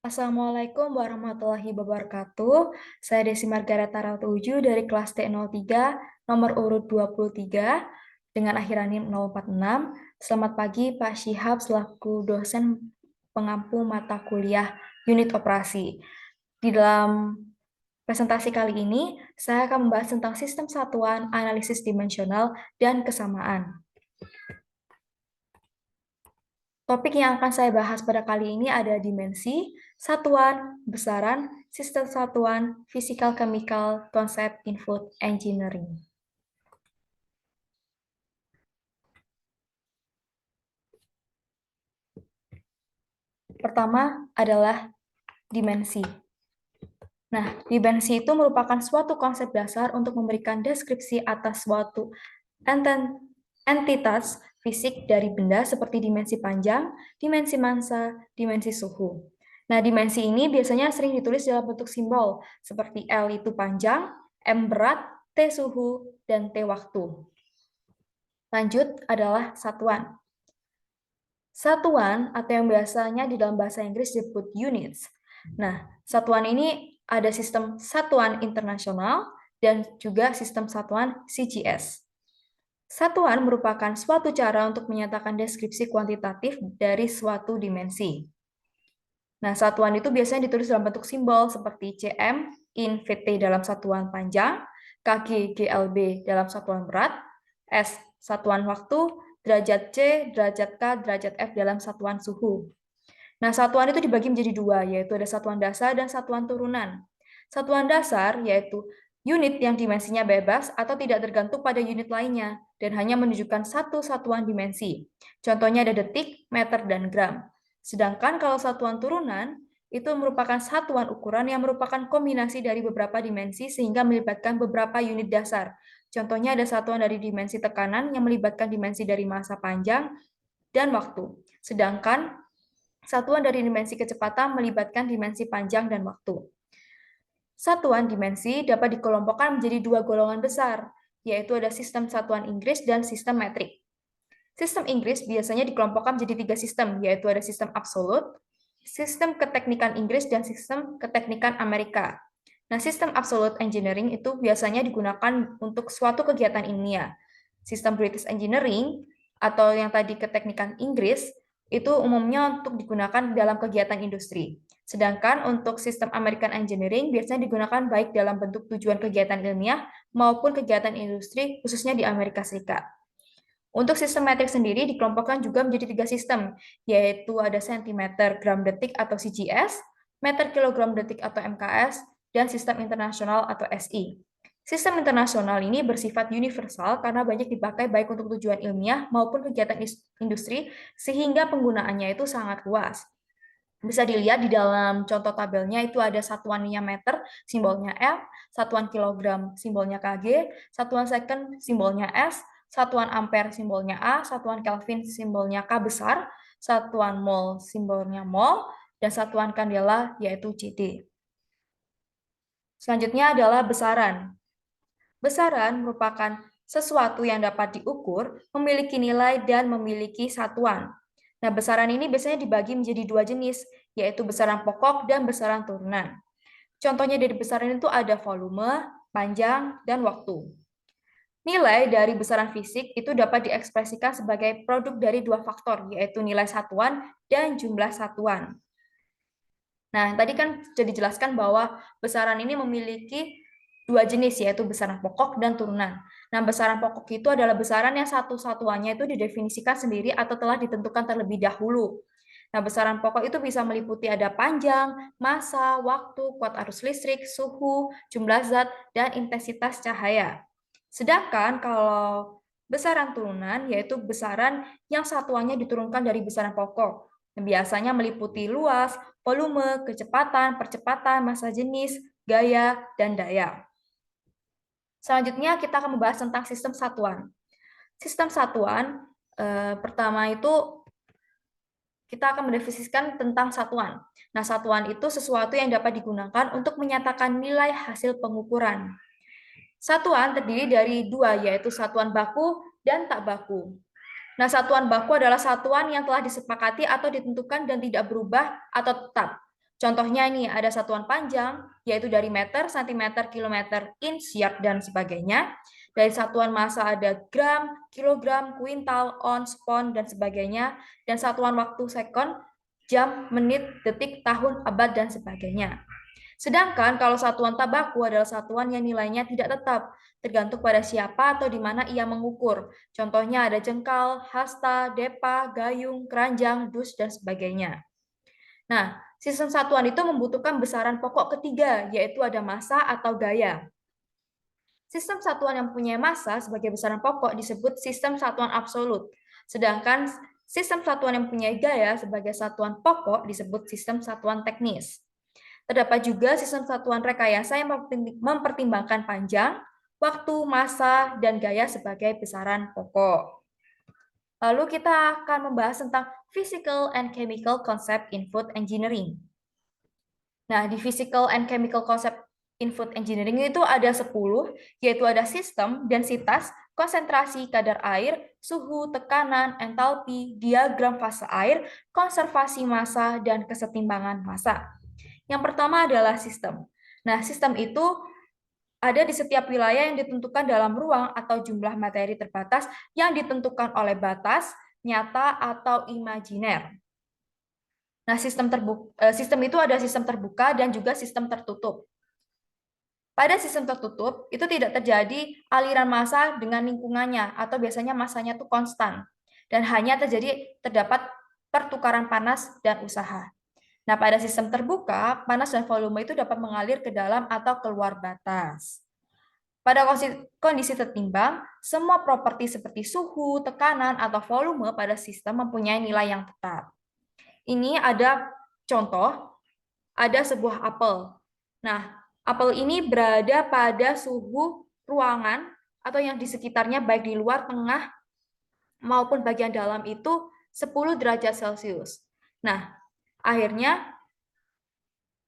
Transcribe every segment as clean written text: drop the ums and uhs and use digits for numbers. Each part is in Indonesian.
Assalamualaikum warahmatullahi wabarakatuh. Saya Desi Margareta Ratuju dari kelas T03, nomor urut 23, dengan akhiran NIM 046. Selamat pagi Pak Syihab selaku dosen pengampu mata kuliah unit operasi. Di dalam presentasi kali ini, saya akan membahas tentang sistem satuan, analisis dimensional, dan kesamaan. Topik yang akan saya bahas pada kali ini ada dimensi, satuan, besaran, sistem satuan, physical chemical, konsep input engineering. Pertama adalah dimensi. Nah, dimensi itu merupakan suatu konsep dasar untuk memberikan deskripsi atas suatu entitas fisik dari benda seperti dimensi panjang, dimensi massa, dimensi suhu. Nah, dimensi ini biasanya sering ditulis dalam bentuk simbol, seperti L itu panjang, M berat, T suhu, dan T waktu. Lanjut adalah satuan. Satuan atau yang biasanya di dalam bahasa Inggris disebut units. Nah, satuan ini ada sistem satuan internasional dan juga sistem satuan CGS. Satuan merupakan suatu cara untuk menyatakan deskripsi kuantitatif dari suatu dimensi. Nah, satuan itu biasanya ditulis dalam bentuk simbol seperti cm in VT dalam satuan panjang, kg GLB dalam satuan berat, S satuan waktu, derajat C, derajat K, derajat F dalam satuan suhu. Nah, satuan itu dibagi menjadi dua, yaitu ada satuan dasar dan satuan turunan. Satuan dasar yaitu unit yang dimensinya bebas atau tidak tergantung pada unit lainnya, dan hanya menunjukkan satu satuan dimensi. Contohnya ada detik, meter, dan gram. Sedangkan kalau satuan turunan, itu merupakan satuan ukuran yang merupakan kombinasi dari beberapa dimensi sehingga melibatkan beberapa unit dasar. Contohnya ada satuan dari dimensi tekanan yang melibatkan dimensi dari massa panjang dan waktu. Sedangkan satuan dari dimensi kecepatan melibatkan dimensi panjang dan waktu. Satuan dimensi dapat dikelompokkan menjadi dua golongan besar, yaitu ada sistem satuan Inggris dan sistem metrik. Sistem Inggris biasanya dikelompokkan menjadi tiga sistem, yaitu ada sistem absolut, sistem keteknikan Inggris, dan sistem keteknikan Amerika. Nah, sistem absolute engineering itu biasanya digunakan untuk suatu kegiatan ilmiah. Sistem British Engineering atau yang tadi keteknikan Inggris itu umumnya untuk digunakan dalam kegiatan industri. Sedangkan untuk sistem American Engineering biasanya digunakan baik dalam bentuk tujuan kegiatan ilmiah maupun kegiatan industri khususnya di Amerika Serikat. Untuk sistem metrik sendiri dikelompokkan juga menjadi tiga sistem, yaitu ada sentimeter gram detik atau CGS, meter kilogram detik atau MKS, dan sistem internasional atau SI. Sistem internasional ini bersifat universal karena banyak dipakai baik untuk tujuan ilmiah maupun kegiatan industri, sehingga penggunaannya itu sangat luas. Bisa dilihat di dalam contoh tabelnya itu ada satuannya meter, simbolnya M, satuan kilogram, simbolnya kg, satuan second, simbolnya S, satuan ampere, simbolnya A, satuan Kelvin, simbolnya K besar, satuan mol, simbolnya mol, dan satuan kandela, yaitu CD. Selanjutnya adalah besaran. Besaran merupakan sesuatu yang dapat diukur, memiliki nilai, dan memiliki satuan. Nah, besaran ini biasanya dibagi menjadi dua jenis, yaitu besaran pokok dan besaran turunan. Contohnya dari besaran itu ada volume, panjang, dan waktu. Nilai dari besaran fisik itu dapat diekspresikan sebagai produk dari dua faktor, yaitu nilai satuan dan jumlah satuan. Nah, tadi kan sudah dijelaskan bahwa besaran ini memiliki dua jenis, yaitu besaran pokok dan turunan. Nah, besaran pokok itu adalah besaran yang satu-satuannya itu didefinisikan sendiri atau telah ditentukan terlebih dahulu. Nah, besaran pokok itu bisa meliputi ada panjang, massa, waktu, kuat arus listrik, suhu, jumlah zat, dan intensitas cahaya. Sedangkan kalau besaran turunan, yaitu besaran yang satuannya diturunkan dari besaran pokok. Biasanya meliputi luas, volume, kecepatan, percepatan, massa jenis, gaya, dan daya. Selanjutnya kita akan membahas tentang sistem satuan. Sistem satuan pertama itu kita akan mendefinisikan tentang satuan. Nah, satuan itu sesuatu yang dapat digunakan untuk menyatakan nilai hasil pengukuran. Satuan terdiri dari dua, yaitu satuan baku dan tak baku. Nah, satuan baku adalah satuan yang telah disepakati atau ditentukan dan tidak berubah atau tetap. Contohnya ini ada satuan panjang, yaitu dari meter, sentimeter, kilometer, inch, yard, dan sebagainya. Dari satuan massa ada gram, kilogram, kuintal, ons, pon, dan sebagainya. Dan satuan waktu sekon, jam, menit, detik, tahun, abad, dan sebagainya. Sedangkan kalau satuan tabaku adalah satuan yang nilainya tidak tetap, tergantung pada siapa atau di mana ia mengukur. Contohnya ada jengkal, hasta, depa, gayung, keranjang, dus, dan sebagainya. Nah, sistem satuan itu membutuhkan besaran pokok ketiga, yaitu ada massa atau gaya. Sistem satuan yang mempunyai massa sebagai besaran pokok disebut sistem satuan absolut. Sedangkan sistem satuan yang mempunyai gaya sebagai satuan pokok disebut sistem satuan teknis. Terdapat juga sistem satuan rekayasa yang mempertimbangkan panjang, waktu, massa, dan gaya sebagai besaran pokok. Lalu kita akan membahas tentang Physical and Chemical Concept in Food Engineering. Nah, di Physical and Chemical Concept in Food Engineering itu ada 10, yaitu ada sistem, densitas, konsentrasi kadar air, suhu, tekanan, entalpi, diagram fase air, konservasi massa, dan kesetimbangan massa. Yang pertama adalah sistem. Nah, sistem itu ada di setiap wilayah yang ditentukan dalam ruang atau jumlah materi terbatas yang ditentukan oleh batas, nyata, atau imajiner. Nah, sistem itu ada sistem terbuka dan juga sistem tertutup. Pada sistem tertutup, itu tidak terjadi aliran massa dengan lingkungannya, atau biasanya massanya itu konstan, dan hanya terdapat pertukaran panas dan usaha. Nah, pada sistem terbuka, panas dan volume itu dapat mengalir ke dalam atau keluar batas. Pada kondisi tertimbang, semua properti seperti suhu, tekanan, atau volume pada sistem mempunyai nilai yang tetap. Ini ada contoh, ada sebuah apel. Nah, apel ini berada pada suhu ruangan atau yang di sekitarnya baik di luar, tengah, maupun bagian dalam itu 10 derajat Celcius. Nah, akhirnya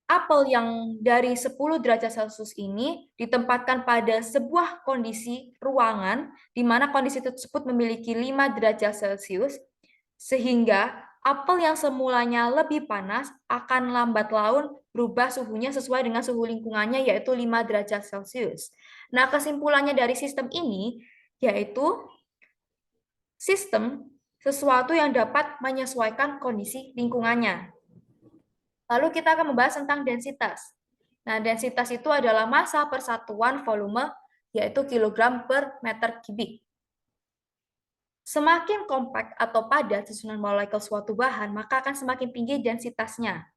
apel yang dari 10 derajat Celcius ini ditempatkan pada sebuah kondisi ruangan di mana kondisi tersebut memiliki 5 derajat Celcius, sehingga apel yang semulanya lebih panas akan lambat laun berubah suhunya sesuai dengan suhu lingkungannya, yaitu 5 derajat Celcius. Nah, kesimpulannya dari sistem ini yaitu sistem sesuatu yang dapat menyesuaikan kondisi lingkungannya. Lalu kita akan membahas tentang densitas. Nah, densitas itu adalah massa per satuan volume, yaitu kilogram per meter kubik. Semakin kompak atau padat susunan molekul suatu bahan, maka akan semakin tinggi densitasnya.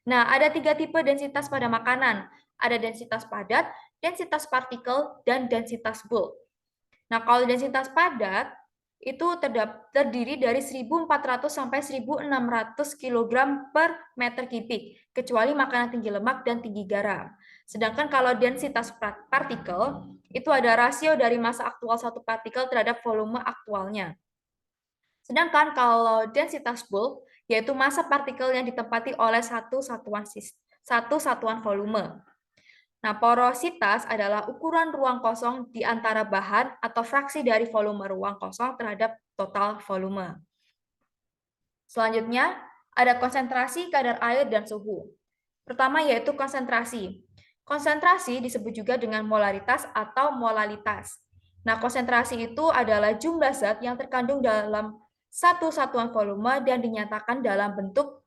Nah, ada 3 tipe densitas pada makanan. Ada densitas padat, densitas partikel, dan densitas bulk. Nah, kalau densitas padat, itu terdiri dari 1.400 sampai 1.600 kg per meter kubik, kecuali makanan tinggi lemak dan tinggi garam. Sedangkan kalau densitas partikel, itu ada rasio dari massa aktual satu partikel terhadap volume aktualnya. Sedangkan kalau densitas bulk, yaitu massa partikel yang ditempati oleh satu satuan volume. Nah, porositas adalah ukuran ruang kosong di antara bahan atau fraksi dari volume ruang kosong terhadap total volume. Selanjutnya, ada konsentrasi, kadar air, dan suhu. Pertama yaitu konsentrasi. Konsentrasi disebut juga dengan molaritas atau molalitas. Nah, konsentrasi itu adalah jumlah zat yang terkandung dalam satu satuan volume dan dinyatakan dalam bentuk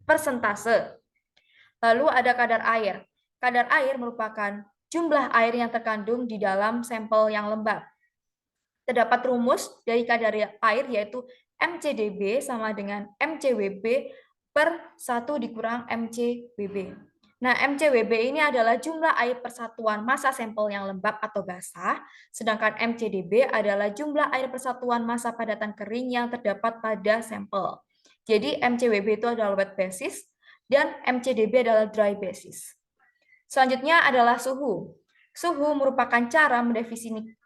persentase. Lalu ada kadar air. Kadar air merupakan jumlah air yang terkandung di dalam sampel yang lembab. Terdapat rumus dari kadar air yaitu MCDB sama dengan MCWB per 1 dikurang MCWB. Nah, MCWB ini adalah jumlah air persatuan massa sampel yang lembab atau basah, sedangkan MCDB adalah jumlah air persatuan massa padatan kering yang terdapat pada sampel. Jadi MCWB itu adalah wet basis dan MCDB adalah dry basis. Selanjutnya adalah suhu. Suhu merupakan cara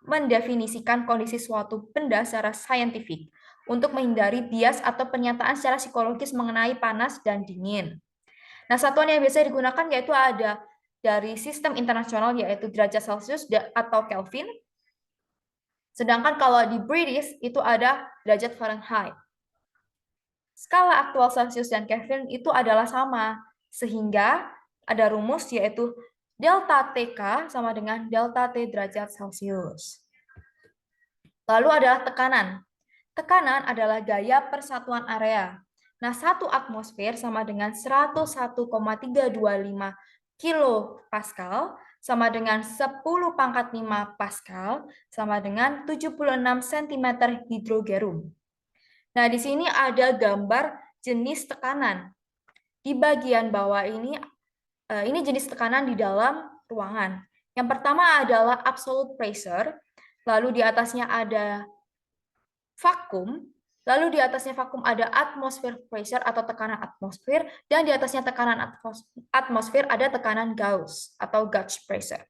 mendefinisikan kondisi suatu benda secara saintifik untuk menghindari bias atau pernyataan secara psikologis mengenai panas dan dingin. Nah, satuan yang biasa digunakan yaitu ada dari sistem internasional yaitu derajat Celcius atau Kelvin. Sedangkan kalau di British itu ada derajat Fahrenheit. Skala aktual Celsius dan Kelvin itu adalah sama, Sehingga ada rumus yaitu delta TK sama dengan delta T derajat Celcius. Lalu adalah tekanan. Tekanan adalah gaya persatuan area. Nah, 1 atmosfer sama dengan 101,325 kilopascal sama dengan 10 pangkat 5 pascal sama dengan 76 cm hidrogerum. Nah, di sini ada gambar jenis tekanan. Di bagian bawah ini jenis tekanan di dalam ruangan. Yang pertama adalah absolute pressure, lalu di atasnya ada vakum, lalu di atasnya vakum ada atmosphere pressure atau tekanan atmosfer, dan di atasnya tekanan atmosfer ada tekanan Gauss atau gauge pressure.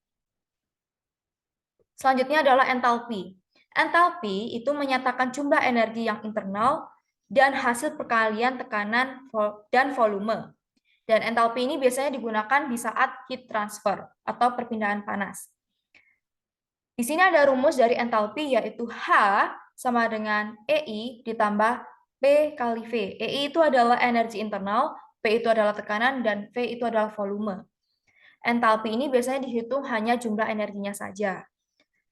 Selanjutnya adalah entalpi. Entalpi itu menyatakan jumlah energi yang internal dan hasil perkalian tekanan dan volume. Dan entalpi ini biasanya digunakan di saat heat transfer atau perpindahan panas. Di sini ada rumus dari entalpi yaitu H sama dengan EI ditambah P kali V. EI itu adalah energi internal, P itu adalah tekanan, dan V itu adalah volume. Entalpi ini biasanya dihitung hanya jumlah energinya saja.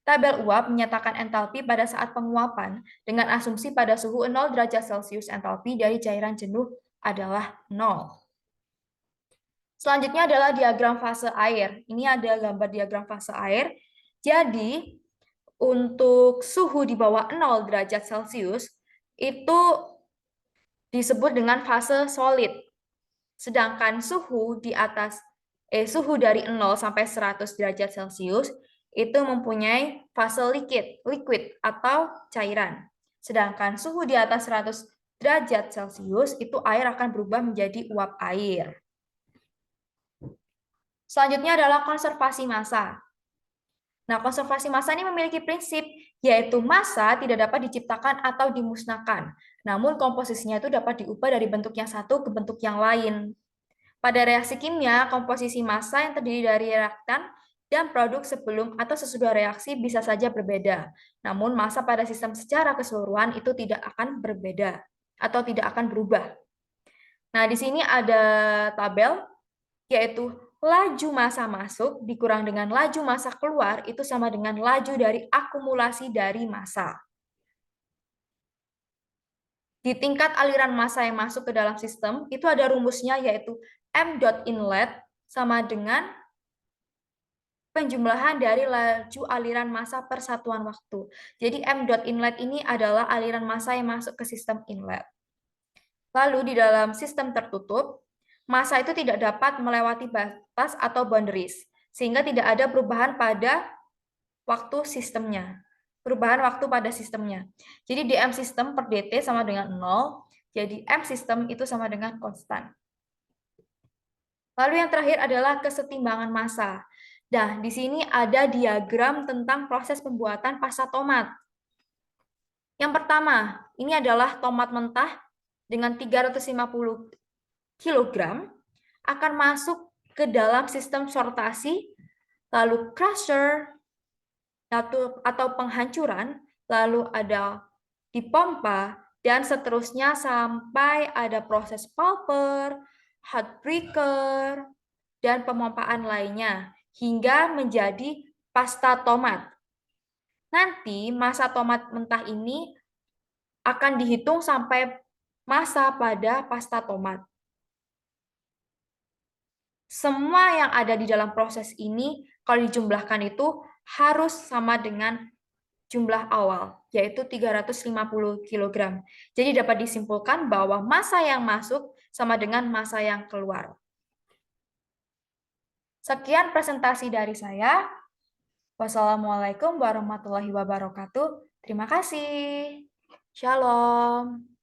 Tabel uap menyatakan entalpi pada saat penguapan dengan asumsi pada suhu 0 derajat Celcius entalpi dari cairan jenuh adalah 0. Selanjutnya adalah diagram fase air. Ini ada gambar diagram fase air. Jadi, untuk suhu di bawah 0 derajat Celcius itu disebut dengan fase solid. Sedangkan suhu di atas suhu dari 0 sampai 100 derajat Celcius itu mempunyai fase liquid atau cairan. Sedangkan suhu di atas 100 derajat Celcius itu air akan berubah menjadi uap air. Selanjutnya adalah konservasi massa. Nah, konservasi massa ini memiliki prinsip, yaitu massa tidak dapat diciptakan atau dimusnahkan. Namun komposisinya itu dapat diubah dari bentuk yang satu ke bentuk yang lain. Pada reaksi kimia, komposisi massa yang terdiri dari reaktan dan produk sebelum atau sesudah reaksi bisa saja berbeda. Namun massa pada sistem secara keseluruhan itu tidak akan berbeda atau tidak akan berubah. Nah, di sini ada tabel, yaitu laju massa masuk dikurang dengan laju massa keluar itu sama dengan laju dari akumulasi dari massa. Di tingkat aliran massa yang masuk ke dalam sistem, itu ada rumusnya yaitu m dot inlet sama dengan penjumlahan dari laju aliran massa per satuan waktu. Jadi m dot inlet ini adalah aliran massa yang masuk ke sistem inlet. Lalu di dalam sistem tertutup, massa itu tidak dapat melewati batas atau boundaries, sehingga tidak ada perubahan pada waktu sistemnya. Perubahan waktu pada sistemnya. Jadi dm sistem per dt sama dengan 0, jadi m sistem itu sama dengan konstan. Lalu yang terakhir adalah kesetimbangan massa. Nah, di sini ada diagram tentang proses pembuatan pasta tomat. Yang pertama, ini adalah tomat mentah dengan 350 kg akan masuk ke dalam sistem sortasi, lalu crusher atau penghancuran, lalu ada dipompa, dan seterusnya sampai ada proses pulper, hot breaker, dan pemompaan lainnya, hingga menjadi pasta tomat. Nanti masa tomat mentah ini akan dihitung sampai masa pada pasta tomat. Semua yang ada di dalam proses ini, kalau dijumlahkan itu harus sama dengan jumlah awal, yaitu 350 kg. Jadi dapat disimpulkan bahwa massa yang masuk sama dengan massa yang keluar. Sekian presentasi dari saya. Wassalamualaikum warahmatullahi wabarakatuh. Terima kasih. Shalom.